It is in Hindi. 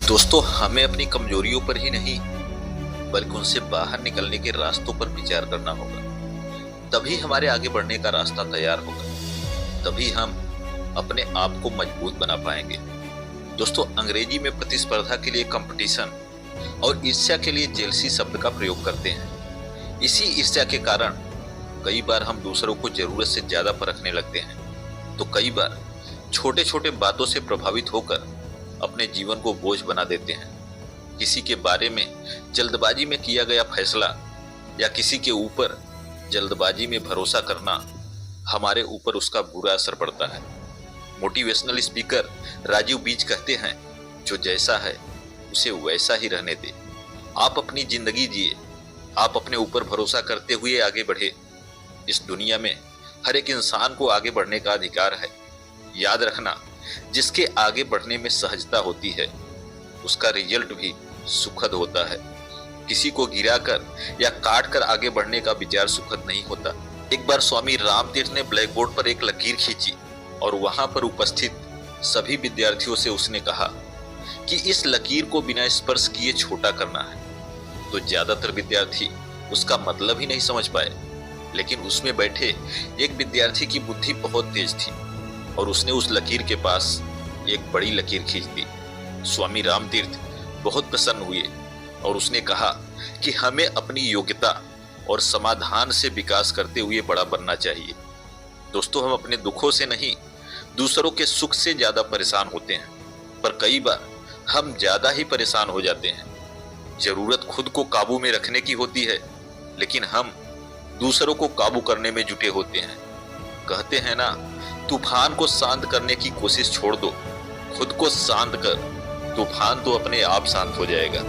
दोस्तों, हमें अपनी कमजोरियों पर ही नहीं बल्कि उनसे बाहर निकलने के रास्तों पर विचार करना होगा। तभी हमारे आगे बढ़ने का रास्ता तैयार होगा। तभी हम अपने आप को मजबूत बना पाएंगे। दोस्तों, अंग्रेजी में प्रतिस्पर्धा के लिए कंपटीशन और ईर्ष्या के लिए जेलसी शब्द का प्रयोग करते हैं। इसी ईर्ष्या के कारण कई बार हम दूसरों को जरूरत से ज्यादा परखने लगते हैं, तो कई बार छोटे छोटे बातों से प्रभावित होकर अपने जीवन को बोझ बना देते हैं। किसी के बारे में जल्दबाजी में किया गया फैसला या किसी के ऊपर जल्दबाजी में भरोसा करना, हमारे ऊपर उसका बुरा असर पड़ता है। मोटिवेशनल स्पीकर राजीव बीज कहते हैं, जो जैसा है उसे वैसा ही रहने दे। आप अपनी जिंदगी जिए, आप अपने ऊपर भरोसा करते हुए आगे बढ़े। इस दुनिया में हर एक इंसान को आगे बढ़ने का अधिकार है। याद रखना, जिसके आगे बढ़ने में सहजता होती है उसका रिजल्ट भी सुखद होता है। किसी को गिराकर या काट कर आगे बढ़ने का विचार सुखद नहीं होता। एक बार स्वामी रामतीर्थ ने ब्लैक बोर्ड पर एक लकीर खींची और वहां पर उपस्थित सभी विद्यार्थियों से उसने कहा कि इस लकीर को बिना स्पर्श किए छोटा करना है। तो ज्यादातर विद्यार्थी उसका मतलब ही नहीं समझ पाए, लेकिन उसमें बैठे एक विद्यार्थी की बुद्धि बहुत तेज थी और उसने उस लकीर के पास एक बड़ी लकीर खींच दी। स्वामी रामतीर्थ बहुत प्रसन्न हुए और उसने कहा कि हमें अपनी योग्यता और समाधान से विकास करते हुए बड़ा बनना चाहिए। दोस्तों, हम अपने दुखों से नहीं, दूसरों के सुख से ज्यादा परेशान होते हैं, पर कई बार हम ज्यादा ही परेशान हो जाते हैं। जरूरत खुद को काबू में रखने की होती है, लेकिन हम दूसरों को काबू करने में जुटे होते हैं। कहते हैं ना, तूफान को शांत करने की कोशिश छोड़ दो, खुद को शांत कर, तूफान तो अपने आप शांत हो जाएगा।